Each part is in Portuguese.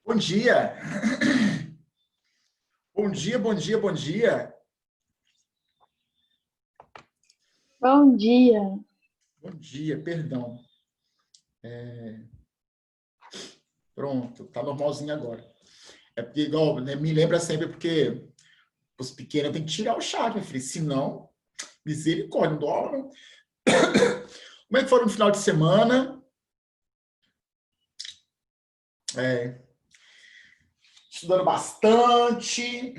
Bom dia! Bom dia, bom dia, bom dia! Bom dia! Bom dia, perdão. Pronto, tá normalzinho agora. É porque, igual, né, me lembra sempre, porque os pequenos têm que tirar o chá, meu filho. Senão, misericórdia, não dorme, não. Como é que foi no final de semana? Estudando bastante.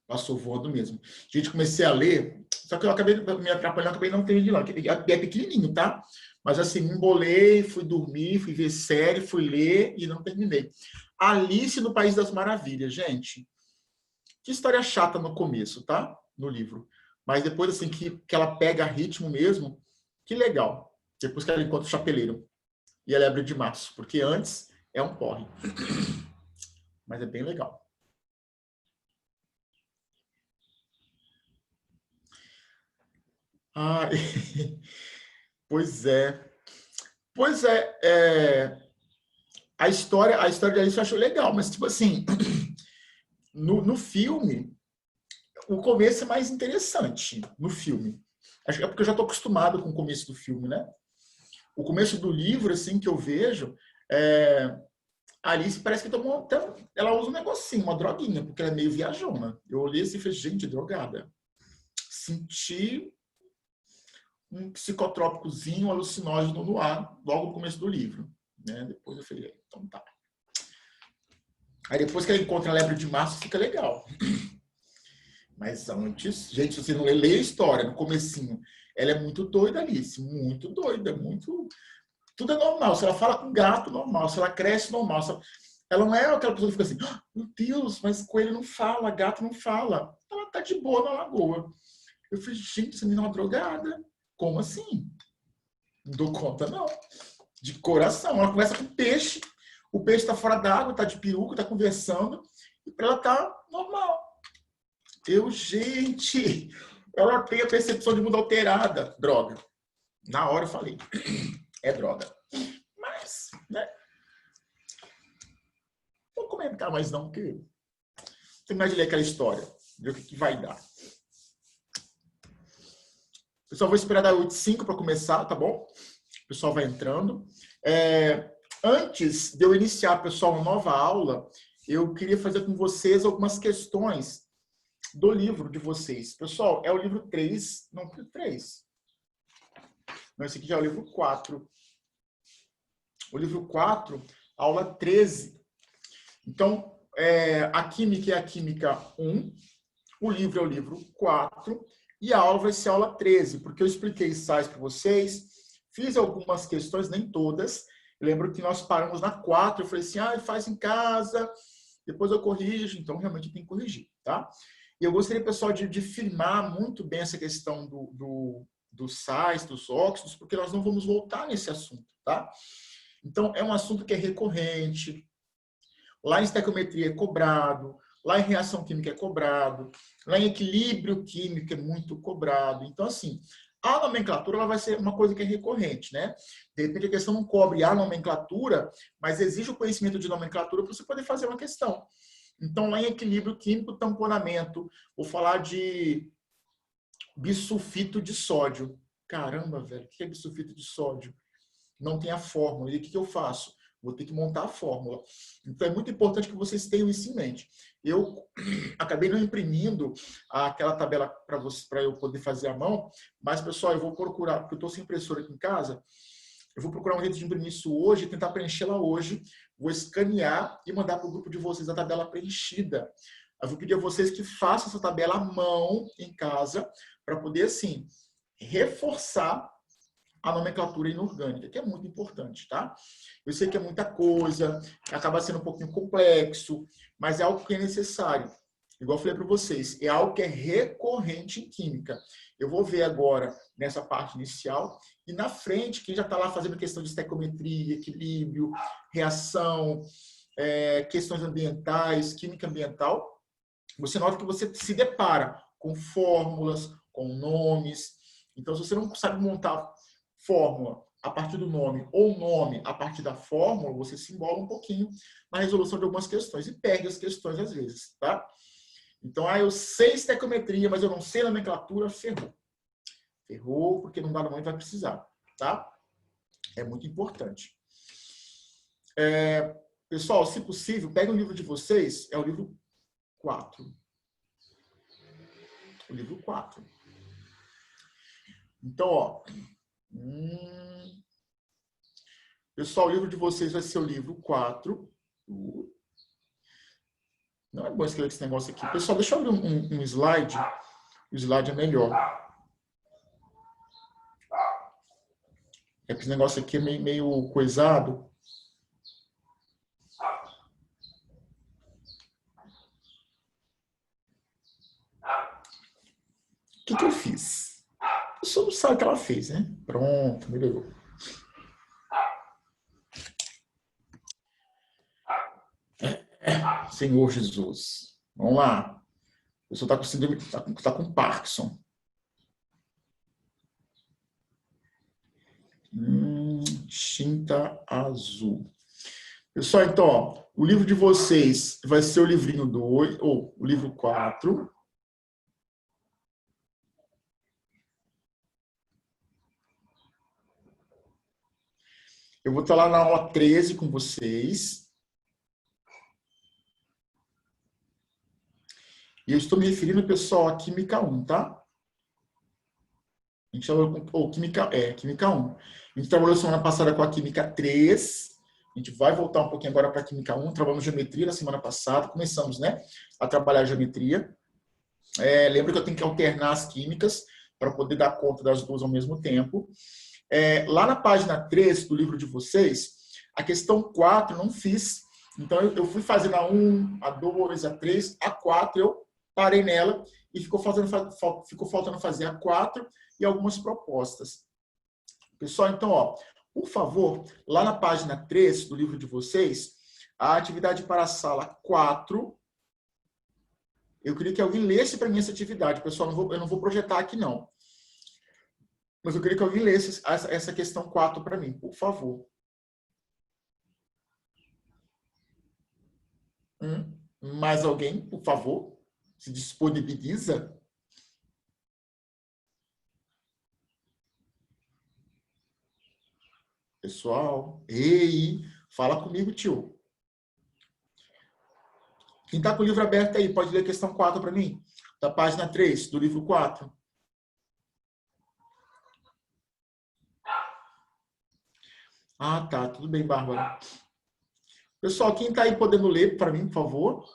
Passou voando mesmo. Gente, comecei a ler, só que eu acabei me atrapalhando, acabei não tendo de lá. É pequenininho, tá? Mas assim, me embolei, fui dormir, fui ver série, fui ler e não terminei. Alice no País das Maravilhas, gente. Que história chata no começo, tá? No livro. Mas depois, assim, que ela pega ritmo mesmo, que legal. Depois que ela encontra o chapeleiro e ela é abre de março, porque antes é um porre. Mas é bem legal. Ah, pois é. Pois a história de Alice eu acho legal, mas tipo assim, no filme, o começo é mais interessante no filme. Acho que é porque eu já estou acostumado com o começo do filme, né? O começo do livro, assim, que eu vejo, é, a Alice parece que tomou, ela usa um negocinho, uma droguinha, porque ela é meio viajona. Eu olhei assim e falei, gente, drogada. Senti um psicotrópicozinho, um alucinógeno no ar, logo no começo do livro. Né? Depois eu falei, então tá. Aí depois que ela encontra a lebre de março, fica legal. Mas antes, gente, se você não lê a história no comecinho, ela é muito doida, Alice. Muito doida, muito... Tudo é normal. Se ela fala com gato, normal. Se ela cresce, normal. Ela não é aquela pessoa que fica assim, "Ah, meu Deus, mas coelho não fala, gato não fala. Ela tá de boa na lagoa. Eu falei, gente, essa menina é uma drogada. Como assim? Não dou conta, não. De coração. Ela conversa com peixe. O peixe tá fora d'água, tá de peruca, tá conversando. E pra ela tá normal. Gente, ela tem a percepção de mundo alterada. Droga. Na hora eu falei, é droga. Mas, né? Não vou comentar mais não, porque terminar de ler aquela história, ver o que vai dar. Eu só vou esperar dar 8h05 para começar, tá bom? O pessoal vai entrando. Antes de eu iniciar, pessoal, uma nova aula, eu queria fazer com vocês algumas questões do livro de vocês. Pessoal, é o livro 3, não, 3. Não, esse aqui já é o livro 4. O livro 4, aula 13. Então, a Química é a Química 1, o livro é o livro 4, e a aula vai ser a aula 13, porque eu expliquei sais para vocês, fiz algumas questões, nem todas. Eu lembro que nós paramos na 4, eu falei assim, faz em casa, depois eu corrijo, então realmente tem que corrigir, tá? E eu gostaria, pessoal, de firmar muito bem essa questão dos sais, dos óxidos, porque nós não vamos voltar nesse assunto, tá? Então, é um assunto que é recorrente, lá em estequiometria é cobrado, lá em reação química é cobrado, lá em equilíbrio químico é muito cobrado. Então, assim, a nomenclatura ela vai ser uma coisa que é recorrente, né? De repente a questão não cobre a nomenclatura, mas exige o conhecimento de nomenclatura para você poder fazer uma questão. Então, lá em equilíbrio químico, tamponamento, vou falar de bisulfito de sódio. Caramba, velho, o que é bisulfito de sódio? Não tem a fórmula. E o que eu faço? Vou ter que montar a fórmula. Então, é muito importante que vocês tenham isso em mente. Eu acabei não imprimindo aquela tabela para eu poder fazer à mão, mas, pessoal, eu vou procurar, porque eu estou sem impressora aqui em casa, eu vou procurar um jeito de imprimir isso hoje, tentar preenchê-la hoje, vou escanear e mandar para o grupo de vocês a tabela preenchida. Eu vou pedir a vocês que façam essa tabela à mão em casa, para poder, assim, reforçar a nomenclatura inorgânica, que é muito importante, tá? Eu sei que é muita coisa, acaba sendo um pouquinho complexo, mas é algo que é necessário. Igual eu falei para vocês, é algo que é recorrente em química. Eu vou ver agora nessa parte inicial e na frente, quem já está lá fazendo questão de estequiometria, equilíbrio, reação, questões ambientais, química ambiental, você nota que você se depara com fórmulas, com nomes. Então, se você não sabe montar fórmula, a partir do nome ou nome a partir da fórmula, você se embola um pouquinho na resolução de algumas questões e perde as questões às vezes, tá? Então, eu sei estequiometria, mas eu não sei nomenclatura, ferrou. Ferrou, porque num dado momento vai precisar, tá? É muito importante. Pessoal, se possível, pegue o livro de vocês, é o livro 4. O livro 4. Então, ó. Pessoal, o livro de vocês vai ser o livro 4. Não é bom escrever esse negócio aqui. Pessoal, deixa eu abrir um slide. O slide é melhor. Esse negócio aqui é meio coisado. O que eu fiz? A pessoa não sabe o que ela fez, né? Pronto, melhorou. Senhor Jesus. Vamos lá. A pessoa está com síndrome, tá com Parkinson. Tinta azul. Pessoal, então, ó, o livro de vocês vai ser o livrinho 2, ou o livro 4. Eu vou estar lá na aula 13 com vocês. E eu estou me referindo, pessoal, a Química 1, tá? A gente trabalhou com Química 1. A gente trabalhou semana passada com a Química 3. A gente vai voltar um pouquinho agora para a Química 1. Trabalhamos geometria na semana passada. Começamos, né, a trabalhar geometria. Lembra que eu tenho que alternar as químicas para poder dar conta das duas ao mesmo tempo. Lá na página 3 do livro de vocês, a questão 4 não fiz. Então, eu fui fazendo a 1, a 2, a 3, a 4, eu parei nela e ficou faltando fazer a 4 e algumas propostas. Pessoal, então, ó, por favor, lá na página 3 do livro de vocês, a atividade para a sala 4, eu queria que alguém lesse para mim essa atividade. Pessoal, eu não vou projetar aqui, não. Mas eu queria que alguém lesse essa questão 4 para mim, por favor. Mais alguém, por favor? Se disponibiliza? Pessoal, ei, fala comigo, tio. Quem está com o livro aberto aí, pode ler a questão 4 para mim? Da página 3, do livro 4. Ah, tá. Tudo bem, Bárbara. Pessoal, quem está aí podendo ler para mim, por favor?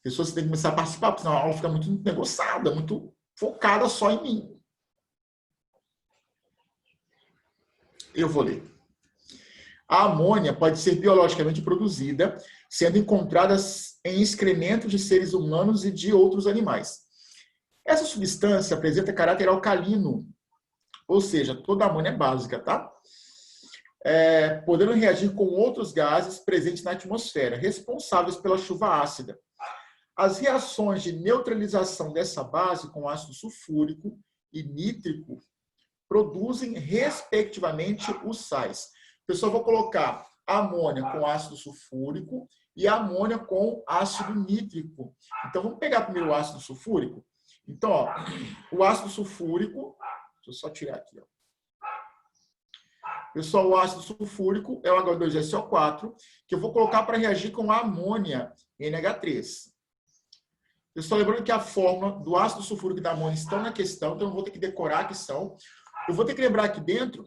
Pessoas têm que começar a participar, porque senão a aula fica muito negociada, muito focada só em mim. Eu vou ler. A amônia pode ser biologicamente produzida, sendo encontrada em excrementos de seres humanos e de outros animais. Essa substância apresenta caráter alcalino, ou seja, toda amônia é básica, tá? Podendo reagir com outros gases presentes na atmosfera, responsáveis pela chuva ácida. As reações de neutralização dessa base com ácido sulfúrico e nítrico produzem, respectivamente, os sais. Pessoal, vou colocar amônia com ácido sulfúrico e amônia com ácido nítrico. Então, vamos pegar primeiro o ácido sulfúrico? Então, ó, o ácido sulfúrico, deixa eu só tirar aqui, ó. Pessoal, o ácido sulfúrico é o H2SO4, que eu vou colocar para reagir com a amônia NH3. Pessoal, lembrando que a fórmula do ácido sulfúrico e da amônia estão na questão, então eu vou ter que decorar que são. Eu vou ter que lembrar aqui dentro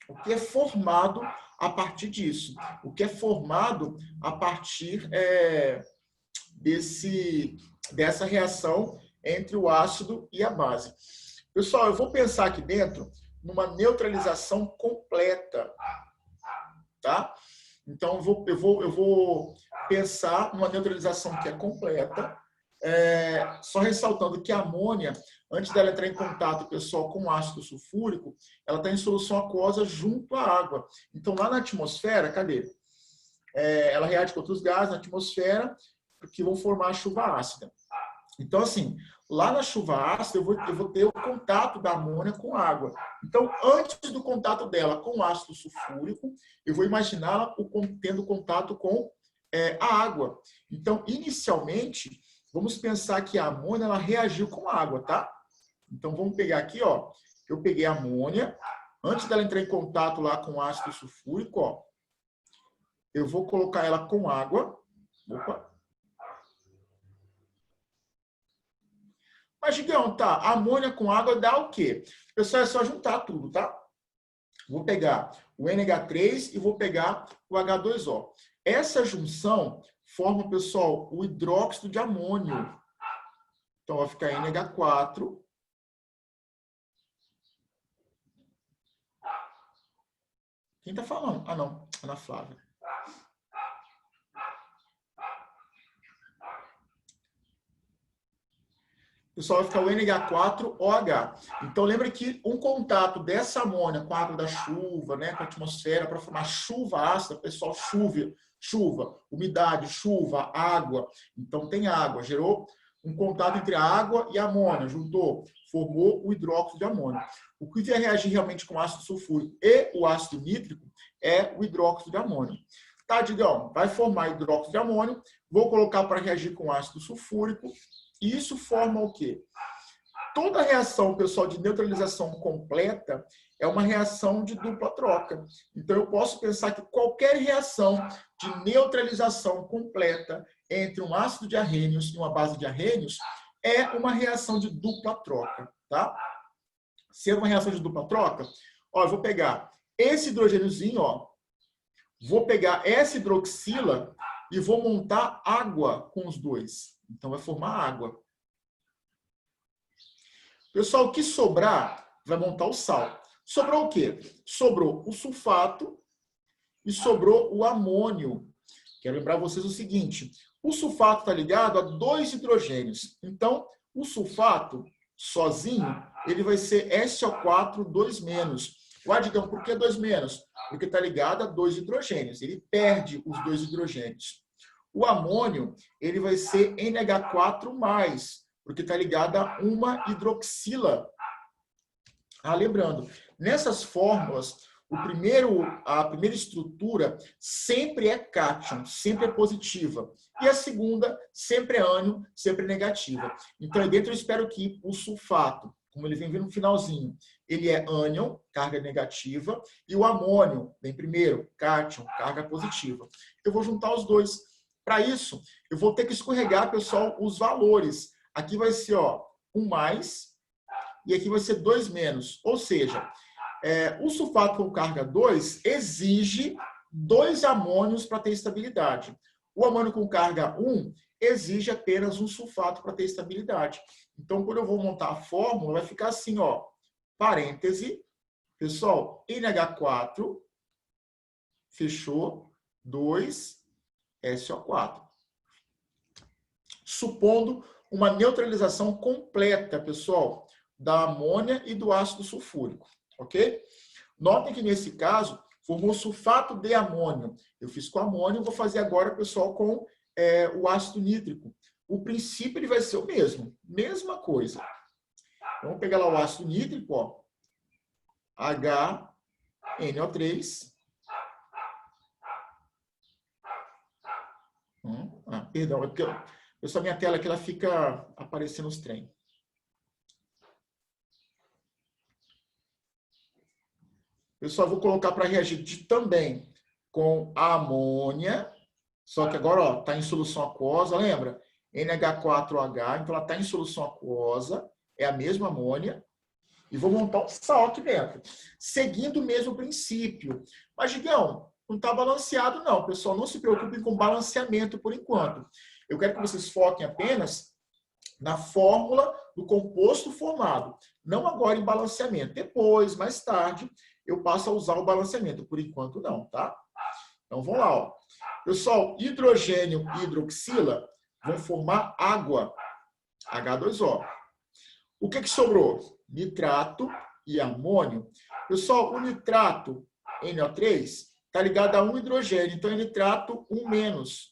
o que é formado a partir disso. O que é formado a partir dessa reação entre o ácido e a base. Pessoal, eu vou pensar aqui dentro numa neutralização completa, tá? Então, eu vou pensar numa neutralização que é completa, só ressaltando que a amônia, antes dela entrar em contato, pessoal, com o ácido sulfúrico, ela está em solução aquosa junto à água. Então, lá na atmosfera, cadê? Ela reage com outros gases na atmosfera, que vão formar a chuva ácida. Então, assim, lá na chuva ácida, eu vou ter o contato da amônia com água. Então, antes do contato dela com o ácido sulfúrico, eu vou imaginá-la tendo contato com a água. Então, inicialmente, vamos pensar que a amônia ela reagiu com a água, tá? Então, vamos pegar aqui, ó. Eu peguei a amônia. Antes dela entrar em contato lá com o ácido sulfúrico, ó, eu vou colocar ela com água. Opa. Mas, Gideão, tá, a amônia com água dá o quê? Pessoal, é só juntar tudo, tá? Vou pegar o NH3 e vou pegar o H2O. Essa junção forma, pessoal, o hidróxido de amônio. Então, vai ficar NH4. Quem tá falando? Ah, não. Ana Flávia. Pessoal, vai ficar o NH4OH. Então, lembra que um contato dessa amônia com a água da chuva, né, com a atmosfera, para formar chuva ácida, pessoal, chuva, umidade, chuva, água. Então, tem água. Gerou um contato entre a água e a amônia. Juntou, formou o hidróxido de amônio. O que vai reagir realmente com o ácido sulfúrico e o ácido nítrico é o hidróxido de amônio. Tá, Digão? Vai formar hidróxido de amônio. Vou colocar para reagir com ácido sulfúrico. E isso forma o quê? Toda reação, pessoal, de neutralização completa é uma reação de dupla troca. Então, eu posso pensar que qualquer reação de neutralização completa entre um ácido de arrênios e uma base de arrênios é uma reação de dupla troca, tá? Se é uma reação de dupla troca, ó, eu vou pegar esse hidrogêniozinho, ó, vou pegar essa hidroxila e vou montar água com os dois. Então, vai formar água. Pessoal, o que sobrar, vai montar o sal. Sobrou o quê? Sobrou o sulfato e sobrou o amônio. Quero lembrar vocês o seguinte, o sulfato está ligado a 2 hidrogênios. Então, o sulfato, sozinho, ele vai ser SO4 2-. Digão, por que 2-? Porque está ligado a 2 hidrogênios. Ele perde os 2 hidrogênios. O amônio, ele vai ser NH4+, porque está ligado a uma hidroxila. Ah, lembrando, nessas fórmulas, a primeira estrutura sempre é cátion, sempre é positiva. E a segunda sempre é ânion, sempre é negativa. Então, aí dentro eu espero que o sulfato, como ele vem no finalzinho, ele é ânion, carga negativa, e o amônio, vem primeiro, cátion, carga positiva. Eu vou juntar os dois. Para isso, eu vou ter que escorregar, pessoal, os valores. Aqui vai ser 1+, e aqui vai ser 2-. Ou seja, o sulfato com carga 2 exige 2 amônios para ter estabilidade. O amônio com carga 1 exige apenas um sulfato para ter estabilidade. Então, quando eu vou montar a fórmula, vai ficar assim, parêntese, pessoal, NH4, fechou, 2, SO4. Supondo uma neutralização completa, pessoal, da amônia e do ácido sulfúrico, ok? Notem que nesse caso, formou sulfato de amônio. Eu fiz com amônio, vou fazer agora, pessoal, com o ácido nítrico. O princípio ele vai ser o mesmo, mesma coisa. Vamos pegar lá o ácido nítrico, HNO3. Perdão, é porque a minha tela aqui ela fica aparecendo os trem. Pessoal, vou colocar para reagir também com a amônia, só que agora está em solução aquosa, lembra? NH4OH, então ela está em solução aquosa, é a mesma amônia, e vou montar um sal aqui dentro, seguindo o mesmo princípio. Mas, Digão, não está balanceado não, pessoal, não se preocupem com balanceamento por enquanto. Eu quero que vocês foquem apenas na fórmula do composto formado, não agora em balanceamento. Depois, mais tarde, eu passo a usar o balanceamento. Por enquanto, não, tá? Então, vamos lá. Pessoal, hidrogênio e hidroxila vão formar água, H2O. O que sobrou? Nitrato e amônio. Pessoal, o nitrato, NO3, está ligado a um hidrogênio. Então, é nitrato 1-.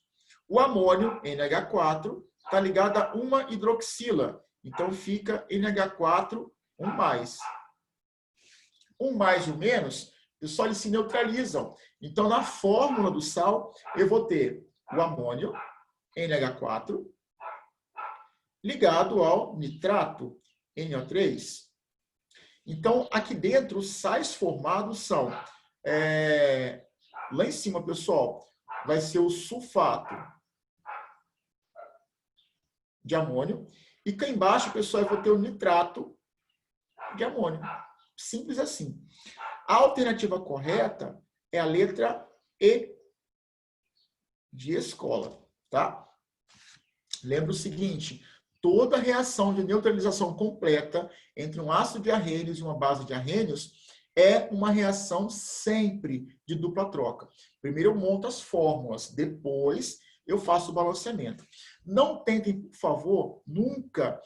O amônio, NH4, está ligada a uma hidroxila. Então, fica NH4, 1+. 1+ e o menos, pessoal, eles se neutralizam. Então, na fórmula do sal, eu vou ter o amônio, NH4, ligado ao nitrato, NO3. Então, aqui dentro, os sais formados são... lá em cima, pessoal, vai ser o sulfato de amônio. E cá embaixo, pessoal, eu vou ter o nitrato de amônio. Simples assim. A alternativa correta é a letra E de escola, tá? Lembra o seguinte, toda reação de neutralização completa entre um ácido de arrênios e uma base de arrênios é uma reação sempre de dupla troca. Primeiro eu monto as fórmulas, depois eu faço o balanceamento. Não tentem, por favor, nunca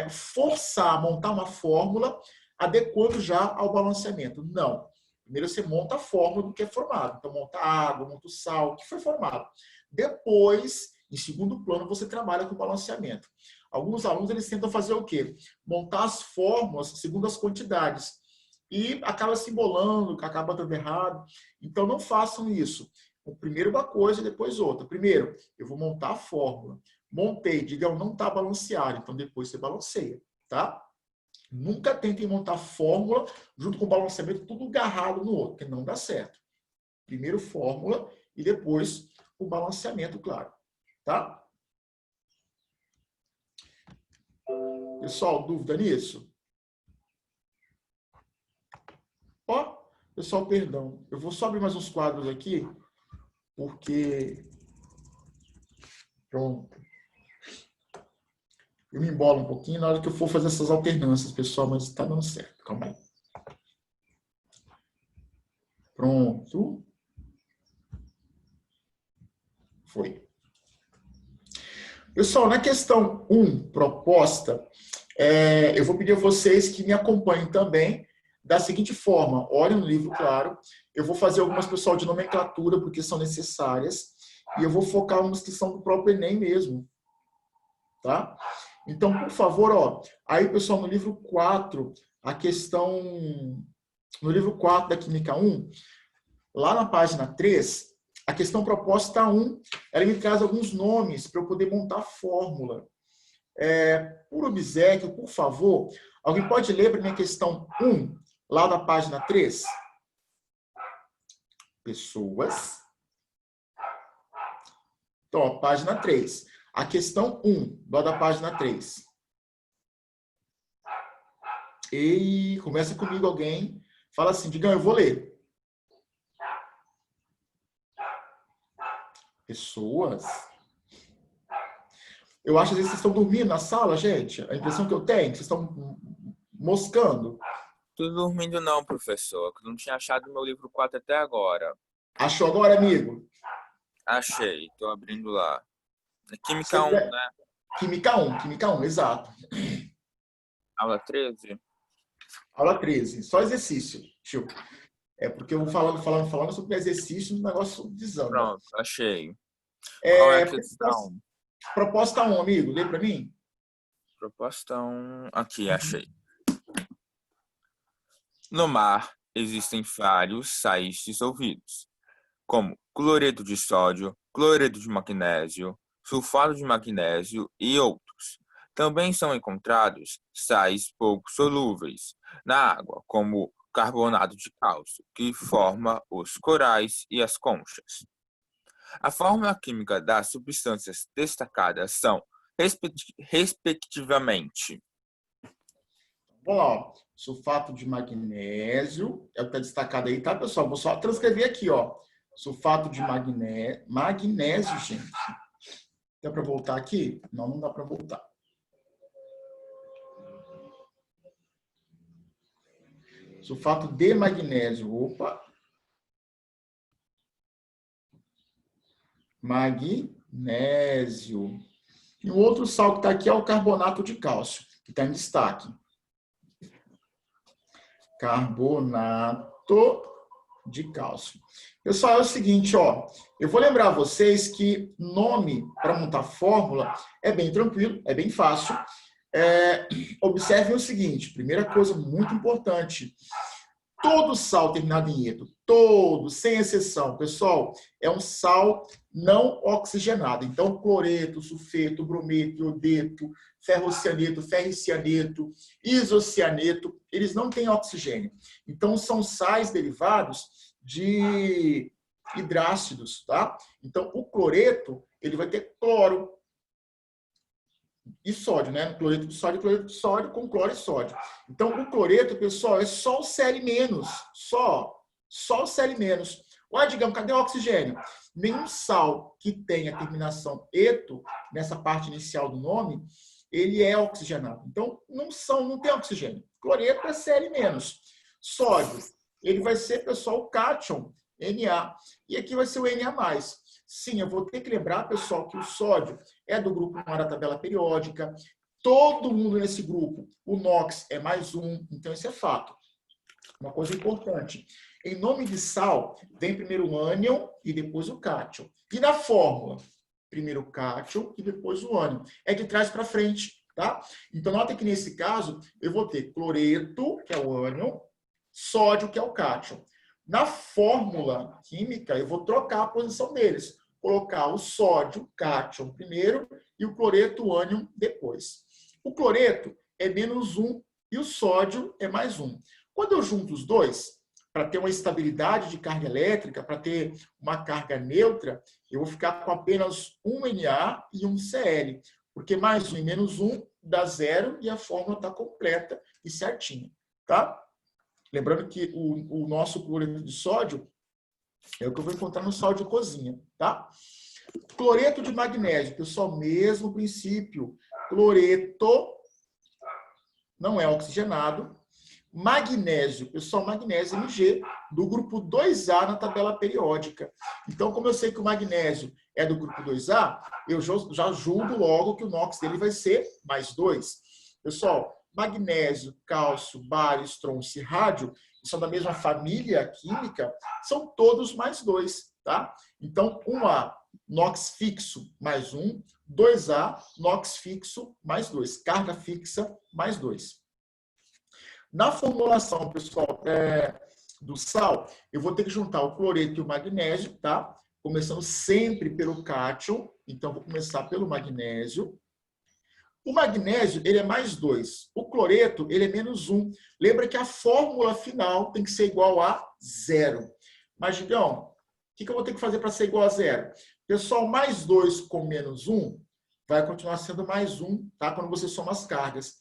forçar a montar uma fórmula adequando já ao balanceamento. Não. Primeiro você monta a fórmula do que é formado. Então, monta a água, monta o sal, que foi formado. Depois, em segundo plano, você trabalha com o balanceamento. Alguns alunos, eles tentam fazer o quê? Montar as fórmulas segundo as quantidades. E acaba se embolando, acaba dando errado. Então, não façam isso. Primeiro uma coisa, depois outra. Primeiro, eu vou montar a fórmula. Montei, digam, não está balanceado. Então, depois você balanceia, tá? Nunca tentem montar fórmula junto com o balanceamento, tudo agarrado no outro, porque não dá certo. Primeiro fórmula e depois o balanceamento, claro. Tá? Pessoal, dúvida nisso? Ó, pessoal, perdão. Eu vou só abrir mais uns quadros aqui, porque... Pronto. Eu me embolo um pouquinho na hora que eu for fazer essas alternâncias, pessoal, mas está dando certo. Calma aí. Pronto. Foi. Pessoal, na questão 1, proposta, eu vou pedir a vocês que me acompanhem também da seguinte forma. Olhem no livro, claro. Eu vou fazer algumas, pessoal, de nomenclatura, porque são necessárias. E eu vou focar umas que são do próprio Enem mesmo. Tá? Então, por favor, ó, aí, pessoal, no livro 4, a questão... No livro 4 da Química 1, lá na página 3, a questão proposta 1, ela me traz alguns nomes para eu poder montar a fórmula. Por obséquio, por favor, alguém pode ler para mim a questão 1, lá da página 3? Pessoas. Então, ó, página 3. A questão 1, lá da página 3. E começa comigo alguém. Fala assim, Digão, eu vou ler. Pessoas. Eu acho que vocês estão dormindo na sala, gente. A impressão que eu tenho, é que vocês estão moscando. Tô dormindo não, professor. Eu não tinha achado meu livro 4 até agora. Achou agora, amigo? Achei, tô abrindo lá. Química 1, né? Química 1, exato. Aula 13? Aula 13, só exercício, tio. Porque eu falando sobre exercício, o negócio desanda. Pronto, achei. Qual é a questão? Proposta 1, amigo, lê para mim. Proposta 1, aqui, achei. No mar existem vários sais dissolvidos, como cloreto de sódio, cloreto de magnésio, sulfato de magnésio e outros. Também são encontrados sais pouco solúveis na água, como carbonato de cálcio, que forma os corais e as conchas. A fórmula química das substâncias destacadas são, respectivamente... Vamos lá, ó. Sulfato de magnésio, é o que está destacado aí, tá, pessoal? Vou só transcrever aqui, ó. Sulfato de magnésio, gente. Dá para voltar aqui? Não, não dá para voltar. Sulfato de magnésio, opa. Magnésio. E o outro sal que está aqui é o carbonato de cálcio, que está em destaque. Carbonato de cálcio. Pessoal, é o seguinte, ó. Eu vou lembrar vocês que nome para montar fórmula é bem tranquilo, é bem fácil. Observem o seguinte, primeira coisa muito importante. Todo sal terminado em eto, todo, sem exceção, pessoal, é um sal não oxigenado. Então, cloreto, sulfeto, brometo, iodeto, ferrocianeto, ferricianeto, isocianeto, eles não têm oxigênio. Então, são sais derivados de hidrácidos, tá? Então, o cloreto, ele vai ter cloro e sódio, né? Cloreto de sódio com cloro e sódio. Então, o cloreto, pessoal, é só o Cl-, só o Cl-. Olha, digamos, cadê o oxigênio? Nenhum sal que tenha terminação eto, nessa parte inicial do nome, ele é oxigenado. Então, não tem oxigênio. Cloreto é Cl-. Sódio, ele vai ser, pessoal, o cátion, Na. E aqui vai ser o Na+. Sim, eu vou ter que lembrar, pessoal, que o sódio é do grupo 1 da tabela periódica. Todo mundo nesse grupo, o NOx é +1, então isso é fato. Uma coisa importante. Em nome de sal, vem primeiro o ânion e depois o cátion. E na fórmula, primeiro o cátion e depois o ânion. É de trás para frente, tá? Então, nota que nesse caso, eu vou ter cloreto, que é o ânion, sódio, que é o cátion. Na fórmula química, eu vou trocar a posição deles. Colocar o sódio, cátion, primeiro, e o cloreto, o ânion, depois. O cloreto é -1 e o sódio é +1. Quando eu junto os dois, para ter uma estabilidade de carga elétrica, para ter uma carga neutra, eu vou ficar com apenas um Na e um Cl. Porque +1 e -1 dá 0 e a fórmula está completa e certinha. Tá? Lembrando que o nosso cloreto de sódio é o que eu vou encontrar no sal de cozinha, tá? Cloreto de magnésio, pessoal, mesmo princípio. Cloreto não é oxigenado. Magnésio, pessoal, magnésio Mg, do grupo 2A na tabela periódica. Então, como eu sei que o magnésio é do grupo 2A, eu já julgo logo que o NOx dele vai ser +2. Pessoal, magnésio, cálcio, bário, estronço e rádio, que são da mesma família química, são todos +2, tá? Então, 1A, NOx fixo +1, 2A, NOx fixo +2, carga fixa +2. Na formulação, pessoal, do sal, eu vou ter que juntar o cloreto e o magnésio, tá? Começando sempre pelo cátion, então vou começar pelo magnésio. O magnésio, ele é +2. O cloreto, ele é -1. Lembra que a fórmula final tem que ser igual a 0. Mas, Digão, o que eu vou ter que fazer para ser igual a 0? Pessoal, +2 com -1 vai continuar sendo +1, tá? Quando você soma as cargas.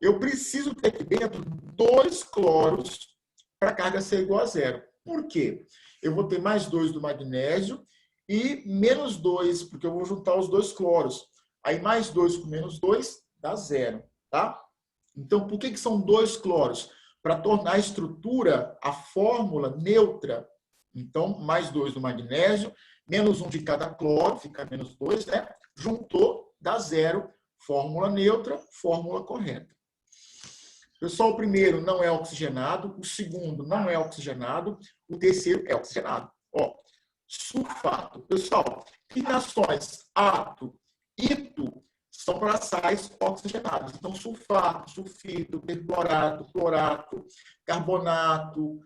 Eu preciso ter aqui dentro 2 cloros para a carga ser igual a 0. Por quê? Eu vou ter +2 do magnésio e -2, porque eu vou juntar os 2 cloros. Aí, +2 com -2 dá 0, tá? Então, por que são 2 cloros? Para tornar a estrutura, a fórmula neutra. Então, +2 do magnésio, -1 de cada cloro, fica -2, né? Juntou, dá 0. Fórmula neutra, fórmula correta. Pessoal, o primeiro não é oxigenado, o segundo não é oxigenado, o terceiro é oxigenado. Ó, sulfato. Pessoal, terminações ato, ito, são para sais oxigenados. Então, sulfato, sulfito, perclorato, clorato, carbonato,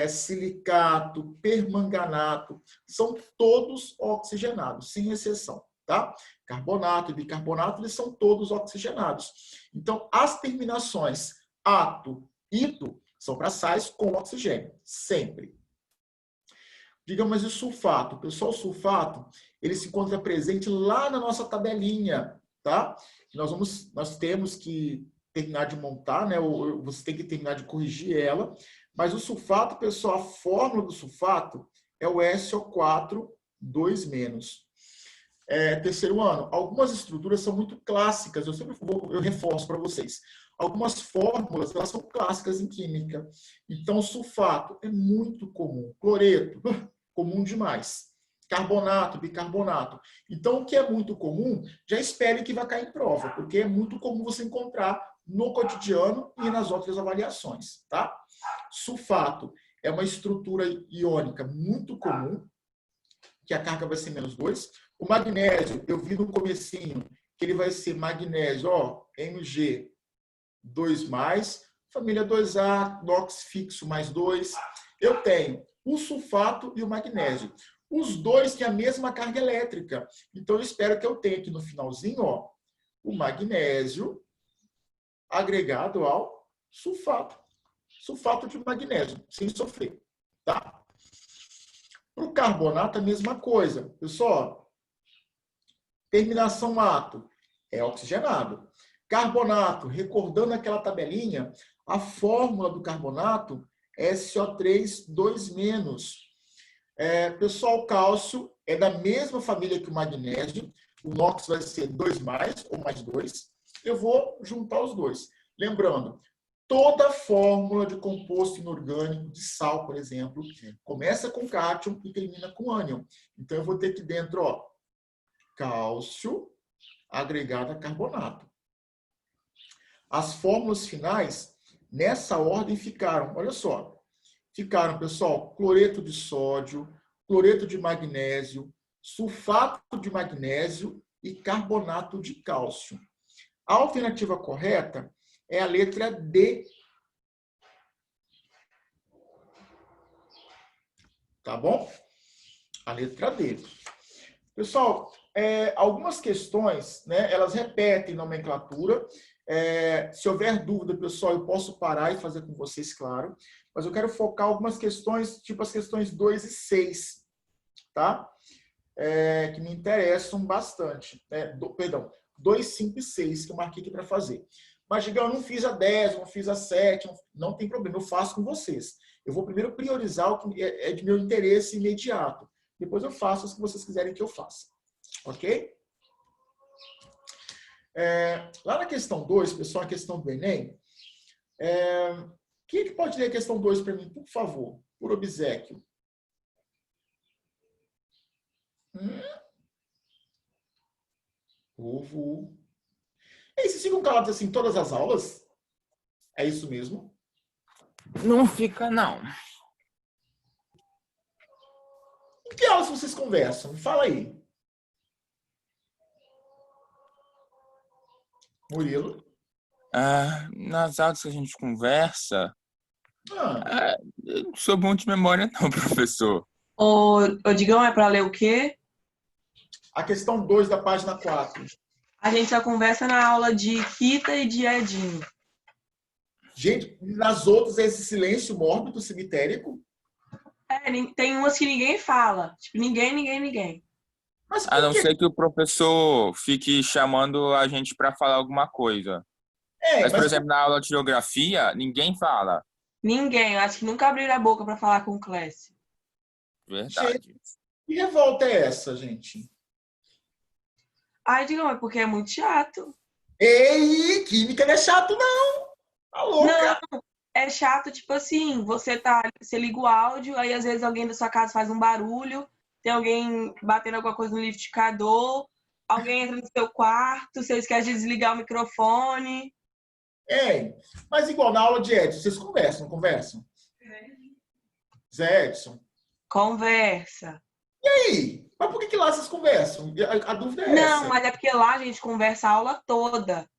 silicato, permanganato, são todos oxigenados, sem exceção, tá? Carbonato e bicarbonato, eles são todos oxigenados. Então, as terminações ato, ito, são para sais com oxigênio, sempre. Digamos, mas o sulfato? Pessoal, o sulfato, ele se encontra presente lá na nossa tabelinha, tá? Nós temos que terminar de montar, né? Ou você tem que terminar de corrigir ela. Mas o sulfato, pessoal, a fórmula do sulfato é o SO4 2-. Terceiro ano, algumas estruturas são muito clássicas, eu reforço para vocês. Algumas fórmulas, elas são clássicas em química. Então, sulfato é muito comum. Cloreto, comum demais. Carbonato, bicarbonato. Então, o que é muito comum, já espere que vai cair em prova, porque é muito comum você encontrar no cotidiano e nas outras avaliações, tá? Sulfato é uma estrutura iônica muito comum, que a carga vai ser -2. O magnésio, eu vi no comecinho que ele vai ser magnésio, ó, Mg 2+, família 2A, NOx fixo +2. Eu tenho o sulfato e o magnésio. Os dois têm a mesma carga elétrica. Então, eu espero que eu tenha aqui no finalzinho, ó, o magnésio agregado ao sulfato. Sulfato de magnésio, sem sofrer. Tá? Para o carbonato, a mesma coisa. Pessoal, terminação ato é oxigenado. Carbonato, recordando aquela tabelinha, a fórmula do carbonato é SO3 2-. Pessoal, o cálcio é da mesma família que o magnésio. O NOx vai ser 2+, ou +2. Eu vou juntar os dois. Lembrando, toda fórmula de composto inorgânico, de sal, por exemplo, começa com cátion e termina com ânion. Então, eu vou ter aqui dentro, ó, cálcio agregado a carbonato. As fórmulas finais, nessa ordem, ficaram, olha só, ficaram, pessoal, cloreto de sódio, cloreto de magnésio, sulfato de magnésio e carbonato de cálcio. A alternativa correta é a letra D. Tá bom? A letra D. Pessoal, algumas questões, né, elas repetem nomenclatura. Se houver dúvida, pessoal, eu posso parar e fazer com vocês, claro. Mas eu quero focar algumas questões, tipo as questões 2 e 6, tá? Que me interessam bastante. Perdão, 2, 5 e 6, que eu marquei aqui para fazer. Mas, digamos, eu não fiz a 10, não fiz a 7, não tem problema, eu faço com vocês. Eu vou primeiro priorizar o que é de meu interesse imediato. Depois eu faço as que vocês quiserem que eu faça. Ok? Lá na questão 2, pessoal, a questão do Enem, quem é que pode ler a questão 2 para mim, por favor? Por obséquio. Ovo. E vocês ficam calados assim todas as aulas? É isso mesmo? Não fica, não. Em que aulas vocês conversam? Fala aí. Murilo? Nas aulas que a gente conversa, Ah, eu não sou bom de memória, não, professor. Ô, Digão, é para ler o quê? a questão 2 da página 4. A gente só conversa na aula de Kita e de Edinho. Gente, nas outras é esse silêncio mórbido, cemitérico. Tem umas que ninguém fala. Tipo, ninguém. Mas A por não quê? ser que o professor fique chamando a gente para falar alguma coisa. Mas, por Mas exemplo, na aula de geografia, ninguém fala. Ninguém. Eu acho que nunca abriram a boca para falar com o Clécio. Verdade. que revolta é essa, gente? Ai, Digão, é porque é muito chato. Ei, química não é chato, não. Tá louca? Não, é chato, tipo assim, você liga o áudio, aí às vezes alguém da sua casa faz um barulho, tem alguém batendo alguma coisa no liquidificador, alguém entra no seu quarto, você esquece de desligar o microfone. Mas igual na aula de Edson, vocês conversam, não conversam? Zé Edson. Conversa. E aí? Mas por que lá vocês conversam? A dúvida é essa. Não, mas é porque lá a gente conversa a aula toda.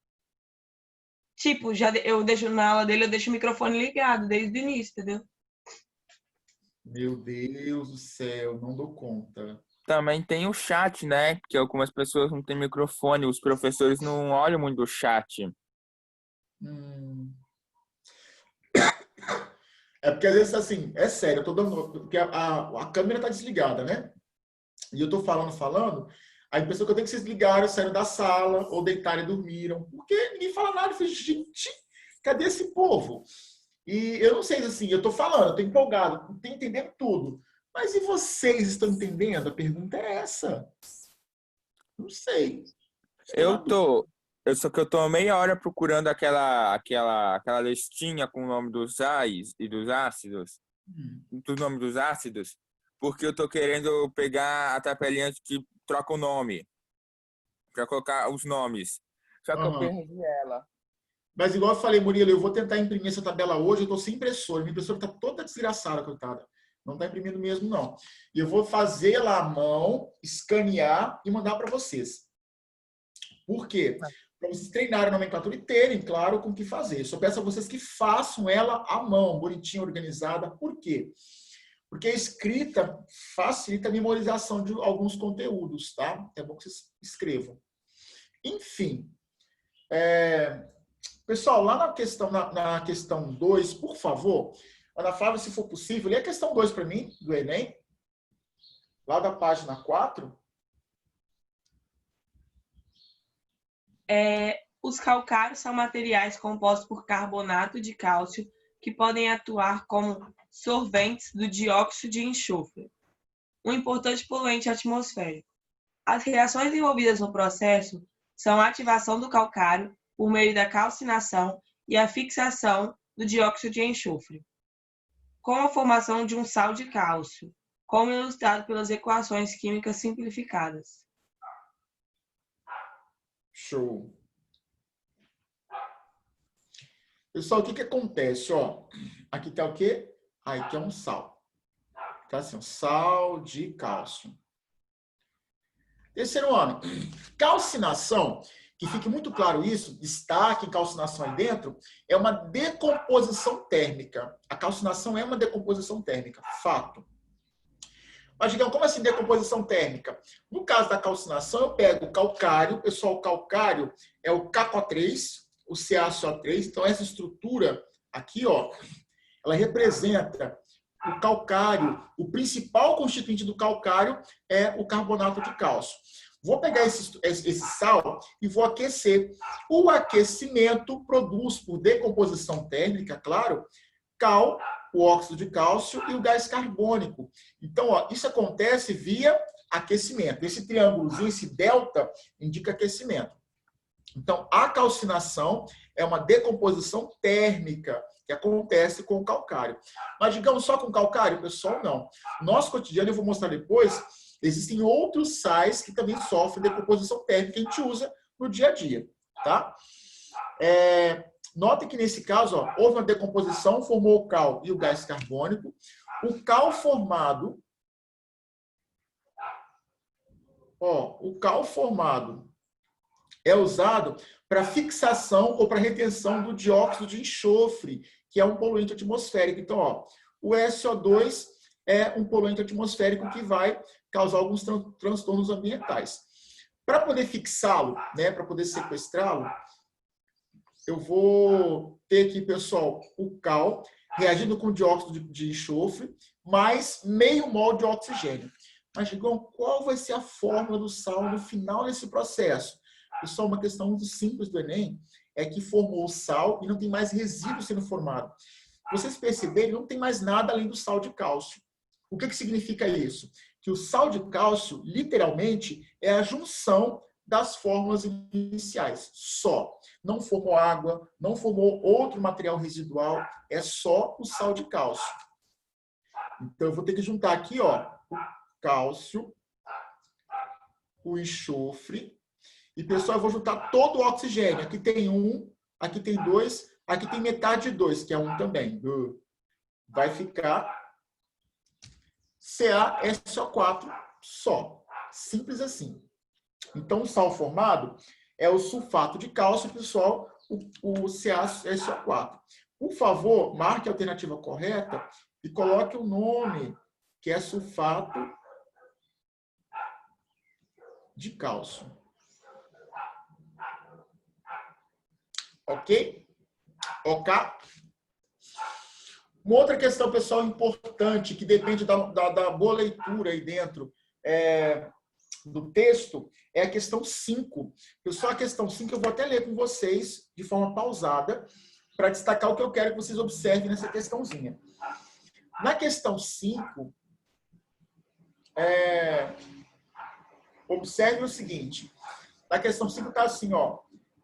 Tipo, eu deixo na aula dele, eu deixo o microfone ligado desde o início, entendeu? Meu Deus do céu, não dou conta. Também tem o chat, né? Que algumas pessoas não têm microfone, os professores não olham muito o chat. É porque às vezes, assim, é sério, eu tô dando. Porque a câmera tá desligada, né? E eu tô falando, aí a pessoa que eu tenho que vocês ligaram, saíram da sala, ou deitaram e dormiram. Porque ninguém fala nada. Eu falei, gente, cadê esse povo? E eu não sei, assim, eu tô falando, eu tô empolgado, tô entendendo tudo. Mas e vocês estão entendendo? A pergunta é essa. Não sei. Só que eu tô meia hora procurando aquela listinha com o nome dos sais e dos ácidos, do nome dos ácidos, porque eu tô querendo pegar a tabelinha que troca o nome, para colocar os nomes. Só que eu perdi ela. Mas igual eu falei, Murilo, eu vou tentar imprimir essa tabela hoje, eu estou sem impressora. Minha impressora está toda desgraçada, coitada. Não está imprimindo mesmo, não. E eu vou fazer ela à mão, escanear e mandar para vocês. Por quê? Para vocês treinarem a nomenclatura e terem, claro, com o que fazer. Eu só peço a vocês que façam ela à mão, bonitinha, organizada. Por quê? Porque a escrita facilita a memorização de alguns conteúdos, tá? É bom que vocês escrevam. Enfim. Pessoal, lá na questão 2, por favor, Ana Flávia, se for possível, lê a questão 2 para mim, do Enem. Lá da página 4. Os calcários são materiais compostos por carbonato de cálcio que podem atuar como sorventes do dióxido de enxofre, um importante poluente atmosférico. As reações envolvidas no processo são a ativação do calcário por meio da calcinação e a fixação do dióxido de enxofre, com a formação de um sal de cálcio, como ilustrado pelas equações químicas simplificadas. Show. Pessoal, o que acontece? Ó, aqui tá o quê? Aqui é um sal. Tá assim, sal de cálcio. Terceiro ano. Calcinação, que fique muito claro isso, destaque em calcinação aí dentro, é uma decomposição térmica. A calcinação é uma decomposição térmica, fato. Mas, digamos, como assim decomposição térmica? No caso da calcinação, eu pego o calcário, pessoal, o calcário é o KCO3, o CaCO3, então essa estrutura aqui, ó, ela representa o calcário, o principal constituinte do calcário é o carbonato de cálcio. Vou pegar esse sal e vou aquecer. O aquecimento produz, por decomposição térmica, claro, cal, o óxido de cálcio e o gás carbônico. Então, ó, isso acontece via aquecimento. Esse triângulozinho, esse delta, indica aquecimento. Então, a calcinação é uma decomposição térmica que acontece com o calcário. Mas, digamos, só com o calcário? Pessoal, não. Nosso cotidiano, eu vou mostrar depois, existem outros sais que também sofrem decomposição térmica que a gente usa no dia a dia, tá? Notem que nesse caso, ó, houve uma decomposição, formou o cal e o gás carbônico. O cal formado, o cal formado é usado para fixação ou para retenção do dióxido de enxofre, que é um poluente atmosférico. Então, ó, o SO2 é um poluente atmosférico que vai causar alguns transtornos ambientais. Para poder fixá-lo, né, para poder sequestrá-lo, eu vou ter aqui, pessoal, o cal reagindo com dióxido de enxofre, mais meio mol de oxigênio. Mas, Igor, qual vai ser a fórmula do sal no final desse processo? Pessoal, uma questão muito simples do Enem é que formou o sal e não tem mais resíduo sendo formado. Vocês perceberem, não tem mais nada além do sal de cálcio. O que significa isso? Que o sal de cálcio, literalmente, é a junção das fórmulas iniciais. Só. Não formou água, não formou outro material residual, é só o sal de cálcio. Então, eu vou ter que juntar aqui, ó, o cálcio, o enxofre, e, pessoal, eu vou juntar todo o oxigênio. Aqui tem 1, aqui tem 2, aqui tem metade de 2, que é 1 também. Vai ficar CaSO4 só. Simples assim. Então, o sal formado é o sulfato de cálcio, pessoal, o CaSO4. Por favor, marque a alternativa correta e coloque o nome, que é sulfato de cálcio. Ok? Ok? Uma outra questão, pessoal, importante, que depende da boa leitura aí dentro do texto, é a questão 5. Pessoal, a questão 5 eu vou até ler com vocês de forma pausada, para destacar o que eu quero que vocês observem nessa questãozinha. Na questão 5, observe o seguinte. Na questão 5 está assim, ó.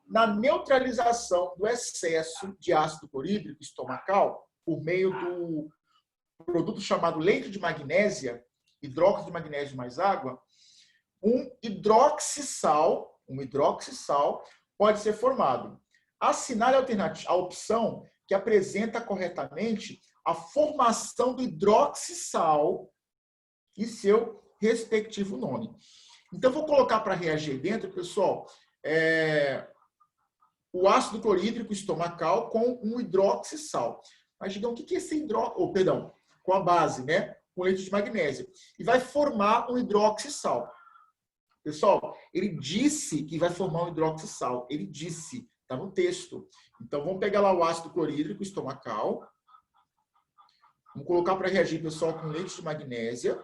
Na neutralização do excesso de ácido clorídrico estomacal, por meio do produto chamado leite de magnésia, hidróxido de magnésio mais água, um hidroxissal pode ser formado. assinale a opção que apresenta corretamente a formação do hidroxissal e seu respectivo nome. Então, vou colocar para reagir dentro, pessoal, o ácido clorídrico estomacal com um hidroxissal. Mas, digamos, o que é esse com a base, né? Com leite de magnésio. E vai formar um hidroxissal. Pessoal, ele disse que vai formar um hidroxissal. Ele disse, está no texto. Então, vamos pegar lá o ácido clorídrico estomacal. Vamos colocar para reagir, pessoal, com leite de magnésia.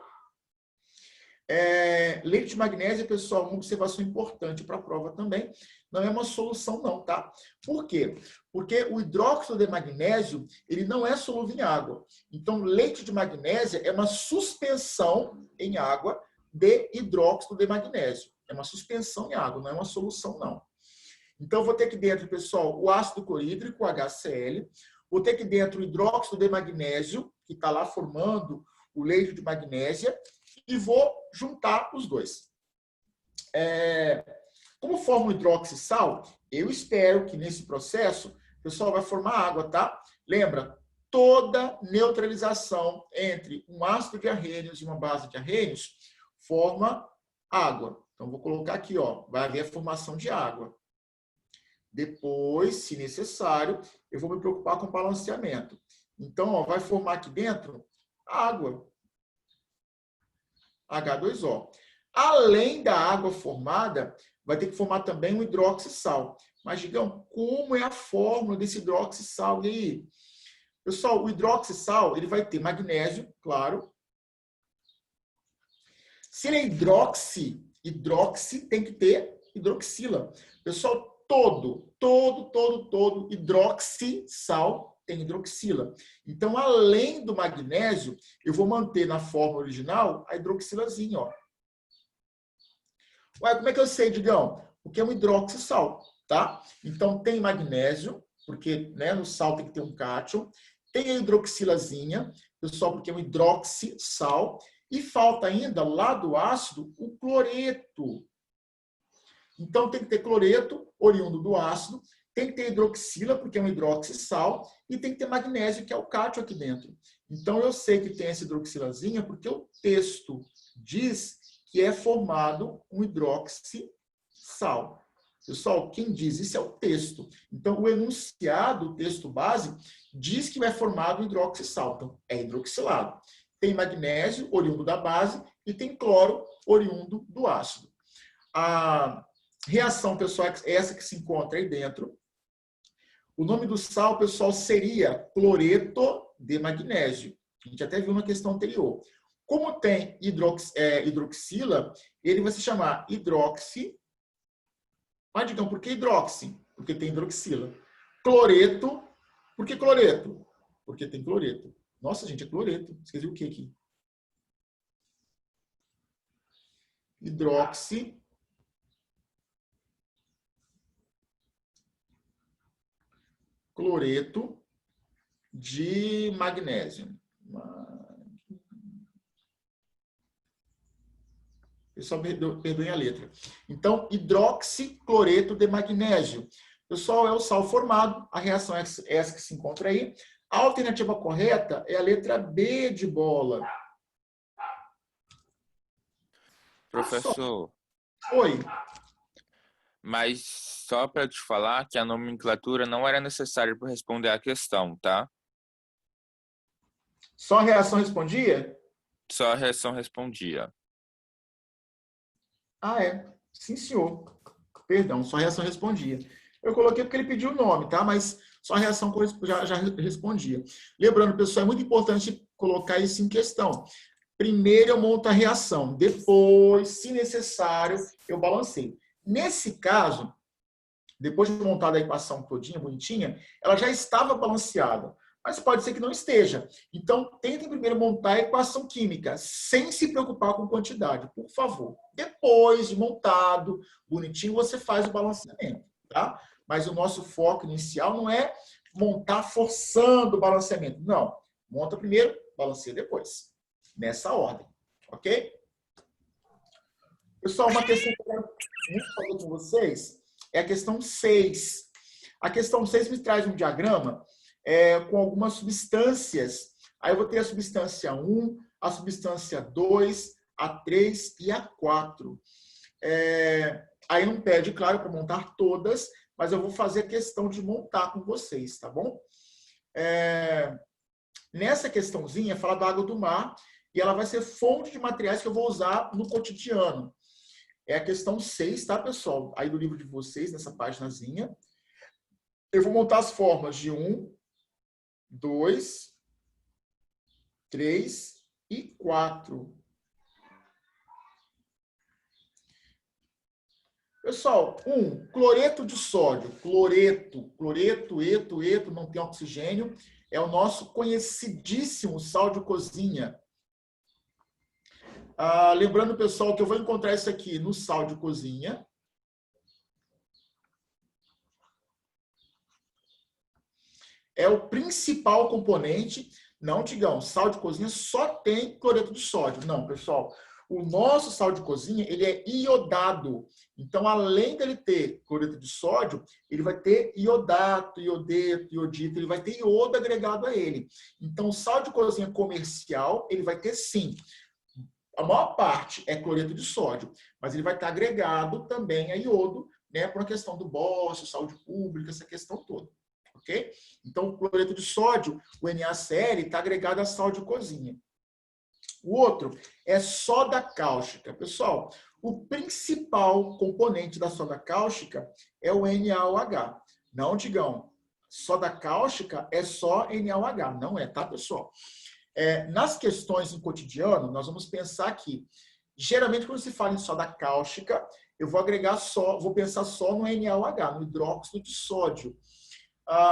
Leite de magnésia, pessoal, uma observação importante para a prova também. Não é uma solução, não, tá? Por quê? Porque o hidróxido de magnésio, ele não é solúvel em água. Então, leite de magnésia é uma suspensão em água de hidróxido de magnésio. É uma suspensão em água, não é uma solução, não. Então, eu vou ter aqui dentro, pessoal, o ácido clorídrico, HCl. Vou ter aqui dentro o hidróxido de magnésio, que está lá formando o leite de magnésia. E vou juntar os dois. Como forma o hidroxissal, eu espero que nesse processo, o pessoal vai formar água, tá? Lembra, toda neutralização entre um ácido de arrênios e uma base de arrênios forma água. Então, vou colocar aqui, ó, vai haver a formação de água. Depois, se necessário, eu vou me preocupar com o balanceamento. Então, ó, vai formar aqui dentro água. H2O. Além da água formada, vai ter que formar também um hidroxissal. Mas, digamos, como é a fórmula desse hidroxissal? E aí? Pessoal, o hidroxissal, ele vai ter magnésio, claro. Se ele é hidroxi tem que ter hidroxila. Pessoal, todo hidroxissal tem hidroxila. Então, além do magnésio, eu vou manter na forma original a hidroxilazinha, ó. Ué, como é que eu sei, Digão? Porque é um hidroxissal, tá? Então, tem magnésio, porque, né, no sal tem que ter um cátion. Tem a hidroxilazinha, pessoal, porque é um hidroxissal. E falta ainda, lá do ácido, o cloreto. Então, tem que ter cloreto, oriundo do ácido. Tem que ter hidroxila, porque é um hidroxissal, e tem que ter magnésio, que é o cátion aqui dentro. Então, eu sei que tem essa hidroxilazinha, porque o texto diz que é formado um hidroxissal. Pessoal, quem diz isso é o texto. Então, o enunciado, o texto base, diz que é formado um hidroxissal. Então, é hidroxilado. Tem magnésio, oriundo da base, e tem cloro, oriundo do ácido. A reação, pessoal, é essa que se encontra aí dentro. O nome do sal, pessoal, seria cloreto de magnésio. A gente até viu na questão anterior. Como tem hidroxila, ele vai se chamar hidroxi. Mas, digam, por que hidroxi? Porque tem hidroxila. Cloreto. Por que cloreto? Porque tem cloreto. Nossa, gente, é cloreto. Esqueci o que aqui? Hidroxi. Cloreto de magnésio. Pessoal, perdoem a letra. Então, hidroxicloreto de magnésio. Pessoal, é o sal formado. A reação é essa que se encontra aí. A alternativa correta é a letra B de bola. Professor. Oi. Mas só para te falar que a nomenclatura não era necessária para responder a questão, tá? Só a reação respondia? Só a reação respondia. Ah, é. Sim, senhor. Perdão, só a reação respondia. Eu coloquei porque ele pediu o nome, tá? Mas só a reação já respondia. Lembrando, pessoal, é muito importante colocar isso em questão. Primeiro eu monto a reação. Depois, se necessário, eu balanceio. Nesse caso, depois de montada a equação todinha, bonitinha, ela já estava balanceada. Mas pode ser que não esteja. Então, tentem primeiro montar a equação química, sem se preocupar com quantidade, por favor. Depois de montado, bonitinho, você faz o balanceamento, tá? Mas o nosso foco inicial não é montar forçando o balanceamento. Não. Monta primeiro, balanceia depois. Nessa ordem, ok? Pessoal, uma questão que eu quero muito fazer com vocês é a questão 6. A questão 6 me traz um diagrama com algumas substâncias. Aí eu vou ter a substância 1, a substância 2, a 3 e a 4. Aí não pede, claro, para montar todas, mas eu vou fazer a questão de montar com vocês, tá bom? Nessa questãozinha, fala da água do mar, e ela vai ser fonte de materiais que eu vou usar no cotidiano. É a questão 6, tá, pessoal? Aí do livro de vocês, nessa paginazinha. Eu vou montar as formas de 1, 2, 3 e 4. Pessoal, 1, cloreto de sódio. Cloreto, eto, não tem oxigênio. É o nosso conhecidíssimo sal de cozinha. Lembrando, pessoal, que eu vou encontrar isso aqui no sal de cozinha. É o principal componente. Não, Tigão, sal de cozinha só tem cloreto de sódio. Não, pessoal. O nosso sal de cozinha, ele é iodado. Então, além dele ter cloreto de sódio, ele vai ter iodato, iodeto, iodito, ele vai ter iodo agregado a ele. Então, o sal de cozinha comercial, ele vai ter sim. A maior parte é cloreto de sódio, mas ele vai estar agregado também a iodo, né, por uma questão do bócio, saúde pública, essa questão toda. Ok? Então, o cloreto de sódio, o NaCl, está agregado a sal de cozinha. O outro é soda cáustica. Pessoal, o principal componente da soda cáustica é o NaOH. Não, Digão, soda cáustica é só NaOH. Não é, tá, pessoal? Nas questões no cotidiano, nós vamos pensar que, geralmente, quando se fala em soda cáustica, eu vou pensar só no NaOH, no hidróxido de sódio.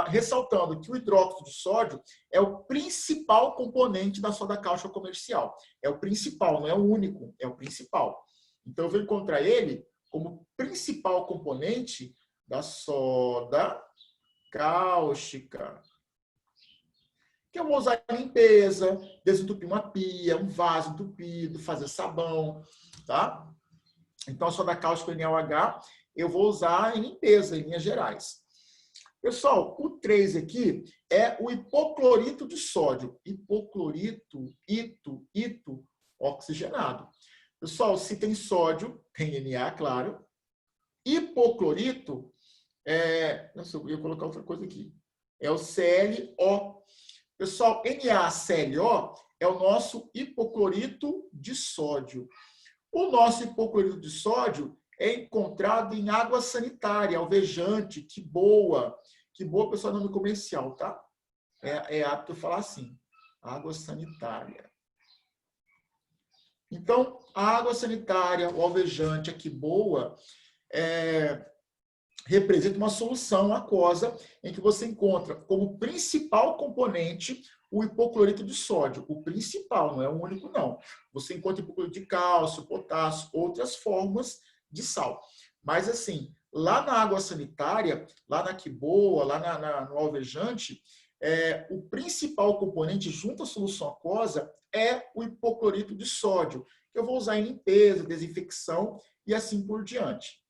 Ressaltando que o hidróxido de sódio é o principal componente da soda cáustica comercial. É o principal, não é o único, é o principal. Então, eu vou encontrar ele como principal componente da soda cáustica. Que eu vou usar em limpeza, desentupir uma pia, um vaso entupido, fazer sabão, tá? Então, a soda cáustica NaOH eu vou usar em limpeza, em linhas gerais. Pessoal, o 3 aqui é o hipoclorito de sódio. Hipoclorito, ito, oxigenado. Pessoal, se tem sódio, tem Na, claro. Hipoclorito, nossa, eu ia colocar outra coisa aqui. É o ClO. Pessoal, NaClO é o nosso hipoclorito de sódio. O nosso hipoclorito de sódio é encontrado em água sanitária, alvejante, que boa. Que boa, pessoal, nome comercial, tá? É apto falar assim. Água sanitária. Então, a água sanitária, o alvejante, a que boa, representa uma solução aquosa em que você encontra como principal componente o hipoclorito de sódio. O principal, não é o único, não. Você encontra hipoclorito de cálcio, potássio, outras formas de sal. Mas, assim, lá na água sanitária, lá na Quiboa, lá no alvejante, o principal componente, junto à solução aquosa, é o hipoclorito de sódio, que eu vou usar em limpeza, desinfecção e assim por diante.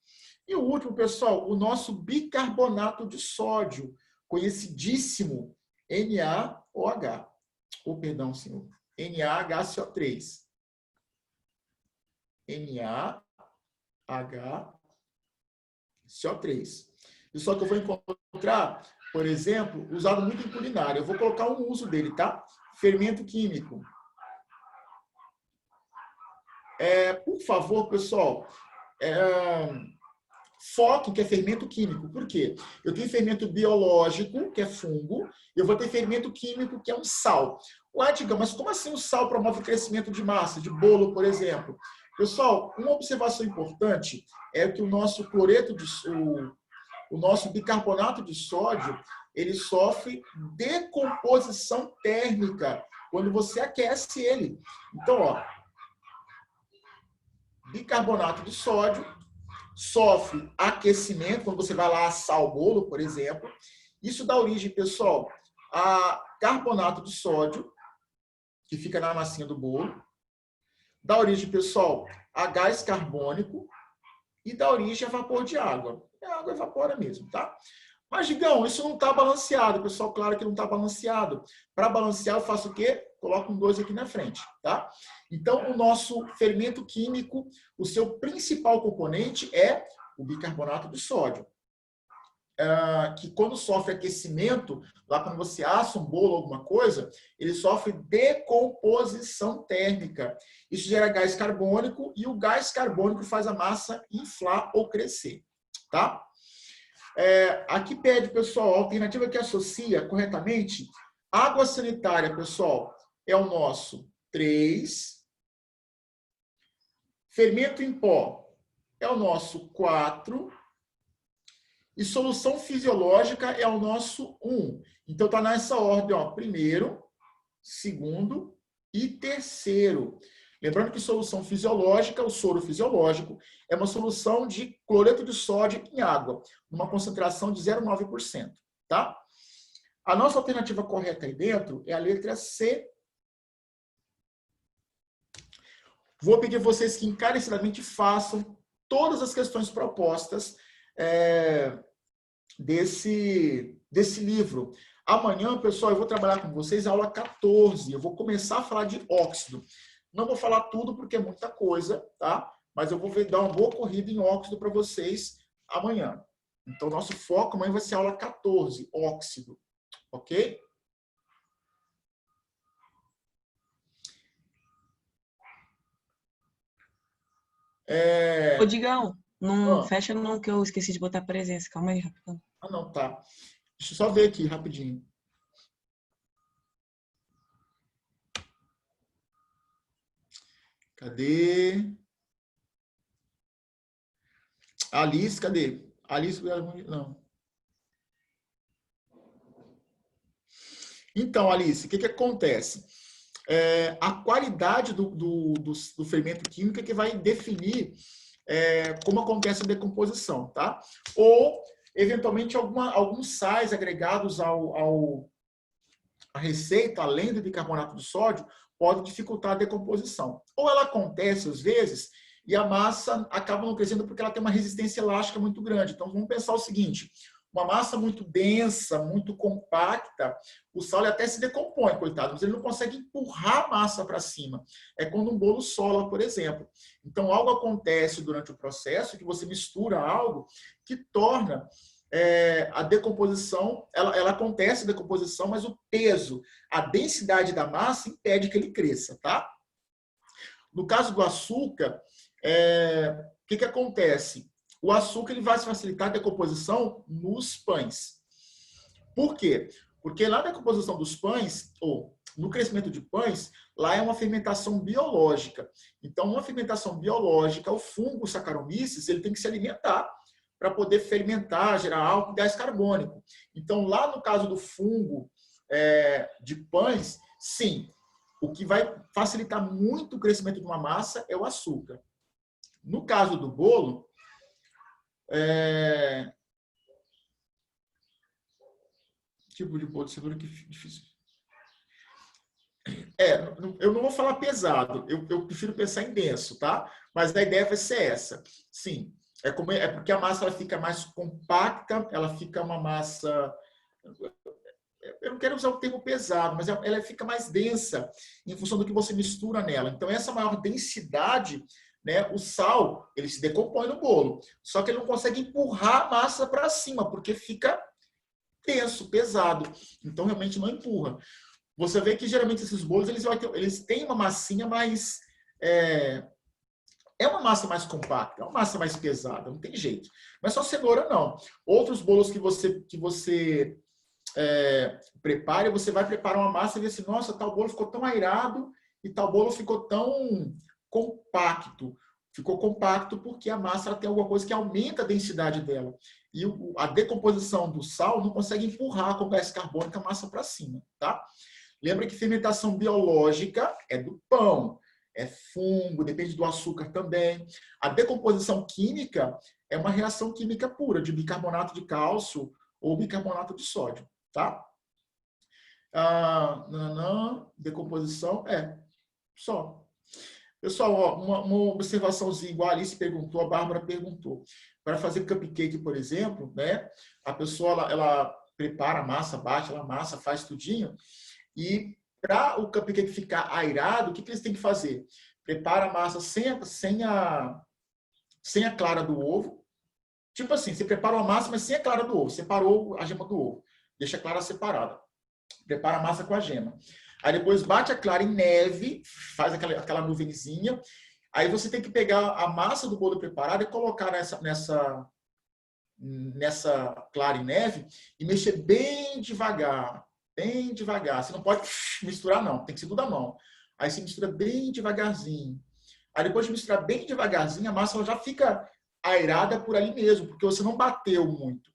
E o último, pessoal, o nosso bicarbonato de sódio, conhecidíssimo, NaOH. Perdão, senhor. NaHCO3. NaHCO3. Pessoal, que eu vou encontrar, por exemplo, usado muito em culinária. Eu vou colocar um uso dele, tá? Fermento químico. Por favor, pessoal, foco que é fermento químico. Por quê? Eu tenho fermento biológico, que é fungo, e eu vou ter fermento químico, que é um sal. Diga, mas como assim o sal promove o crescimento de massa, de bolo, por exemplo? Pessoal, uma observação importante é que o nosso o nosso bicarbonato de sódio, ele sofre decomposição térmica quando você aquece ele. Então, ó, bicarbonato de sódio sofre aquecimento, quando você vai lá assar o bolo, por exemplo. Isso dá origem, pessoal, a carbonato de sódio, que fica na massinha do bolo. Dá origem, pessoal, a gás carbônico e dá origem a vapor de água. A água evapora mesmo, tá? Mas, Digão, isso não está balanceado. Pessoal, claro que não está balanceado. Para balancear, eu faço o quê? Coloco um 2 aqui na frente, tá? Então, o nosso fermento químico, o seu principal componente é o bicarbonato de sódio. Que quando sofre aquecimento, lá quando você assa um bolo ou alguma coisa, ele sofre decomposição térmica. Isso gera gás carbônico e o gás carbônico faz a massa inflar ou crescer, tá? Aqui pede, pessoal, a alternativa que associa corretamente. Água sanitária, pessoal, é o nosso 3. Fermento em pó é o nosso 4. E solução fisiológica é o nosso 1. Então, está nessa ordem, ó, primeiro, segundo e terceiro. Lembrando que solução fisiológica, o soro fisiológico, é uma solução de cloreto de sódio em água, numa concentração de 0,9%. Tá? A nossa alternativa correta aí dentro é a letra C. Vou pedir a vocês que encarecidamente façam todas as questões propostas desse livro. Amanhã, pessoal, eu vou trabalhar com vocês a aula 14. Eu vou começar a falar de óxido. Não vou falar tudo porque é muita coisa, tá? Mas eu vou dar uma boa corrida em óxido para vocês amanhã. Então, nosso foco amanhã vai ser a aula 14, óxido. Ok? Ô, Digão, não fecha não, que eu esqueci de botar presença. Calma aí, rapidão. Ah, não, tá. Deixa eu só ver aqui, rapidinho. Cadê? Alice, cadê? Alice, não. Então, Alice, o que acontece? A qualidade do fermento químico é que vai definir como acontece a decomposição, tá? Ou, eventualmente, alguns sais agregados à receita, além do bicarbonato de sódio, podem dificultar a decomposição. Ou ela acontece, às vezes, e a massa acaba não crescendo porque ela tem uma resistência elástica muito grande. Então, vamos pensar o seguinte: uma massa muito densa, muito compacta, o sal ele até se decompõe, coitado, mas ele não consegue empurrar a massa para cima. É quando um bolo sola, por exemplo. Então, algo acontece durante o processo, que você mistura algo que torna a decomposição, ela acontece a decomposição, mas o peso, a densidade da massa impede que ele cresça, tá? No caso do açúcar, o que acontece? O açúcar ele vai facilitar a decomposição nos pães. Por quê? Porque lá na decomposição dos pães, ou no crescimento de pães, lá é uma fermentação biológica. Então, uma fermentação biológica, o fungo Saccharomyces, ele tem que se alimentar para poder fermentar, gerar álcool e gás carbônico. Então, lá no caso do fungo de pães, sim, o que vai facilitar muito o crescimento de uma massa é o açúcar. No caso do bolo, tipo de bolo de cenoura que difícil. Eu não vou falar pesado, eu prefiro pensar em denso, tá? Mas a ideia vai ser essa. Sim, é porque a massa ela fica mais compacta, ela fica uma massa. Eu não quero usar o termo pesado, mas ela fica mais densa em função do que você mistura nela. Então, essa maior densidade, né, o sal, ele se decompõe no bolo. Só que ele não consegue empurrar a massa para cima, porque fica denso, pesado. Então, realmente não empurra. Você vê que, geralmente, esses bolos eles têm uma massinha mais... É uma massa mais compacta, é uma massa mais pesada, não tem jeito. Mas só cenoura, não. Outros bolos que você prepare, você vai preparar uma massa e ver assim, nossa, tal bolo ficou tão airado e tal bolo ficou tão compacto. Ficou compacto porque a massa ela tem alguma coisa que aumenta a densidade dela. E a decomposição do sal não consegue empurrar com gás carbônico a massa para cima, tá? Lembra que fermentação biológica é do pão, é fungo, depende do açúcar também. A decomposição química é uma reação química pura, de bicarbonato de cálcio ou bicarbonato de sódio, tá? Decomposição, só. Pessoal, ó, uma observaçãozinha igual a Alice perguntou, a Bárbara perguntou. Para fazer cupcake, por exemplo, né? A pessoa ela prepara a massa, bate a massa, faz tudinho. E para o cupcake ficar airado, o que eles têm que fazer? Prepara a massa sem a clara do ovo. Tipo assim, você prepara a massa, mas sem a clara do ovo. Separou a gema do ovo. Deixa a clara separada. Prepara a massa com a gema. Aí depois bate a clara em neve, faz aquela nuvenzinha. Aí você tem que pegar a massa do bolo preparada e colocar nessa clara em neve e mexer bem devagar. Bem devagar. Você não pode misturar, não. Tem que ser tudo à mão. Aí você mistura bem devagarzinho. Aí depois de misturar bem devagarzinho, a massa ela já fica airada por ali mesmo, porque você não bateu muito.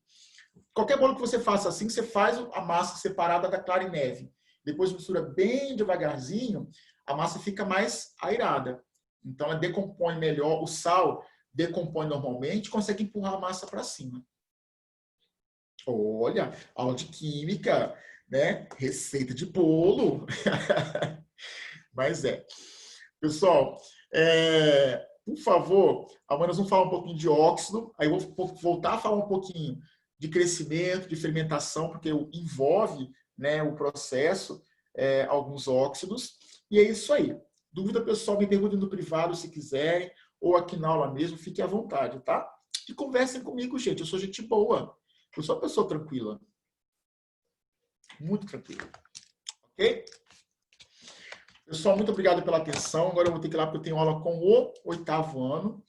Qualquer bolo que você faça assim, você faz a massa separada da clara em neve. Depois mistura bem devagarzinho, a massa fica mais airada. Então ela decompõe melhor, o sal decompõe normalmente, consegue empurrar a massa para cima. Olha, aula de química, né? Receita de bolo. Mas Pessoal, por favor, amanhã nós vamos falar um pouquinho de óxido, aí eu vou voltar a falar um pouquinho de crescimento, de fermentação, porque envolve, né, o processo, alguns óxidos, e é isso aí. Dúvida, pessoal, me perguntem no privado se quiserem, ou aqui na aula mesmo, fiquem à vontade, tá? E conversem comigo, gente, eu sou gente boa, eu sou uma pessoa tranquila. Muito tranquila. Ok? Pessoal, muito obrigado pela atenção. Agora eu vou ter que ir lá porque eu tenho aula com o 8º ano.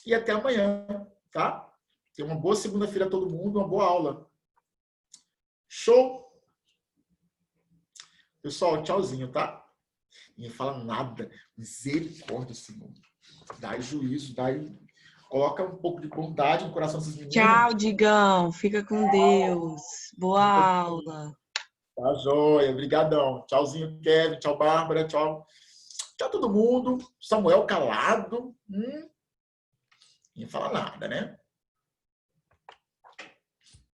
E até amanhã, tá? Tenha uma boa segunda-feira a todo mundo, uma boa aula. Show? Pessoal, tchauzinho, tá? Ninguém fala nada. Misericórdia, Senhor. Dá juízo, coloca um pouco de bondade no coração dessas meninas. Tchau, Digão. Fica com Deus. Boa aula. Tá joia, obrigadão. Tchauzinho, Kevin. Tchau, Bárbara. Tchau. Tchau, todo mundo. Samuel calado. Ninguém fala nada, né?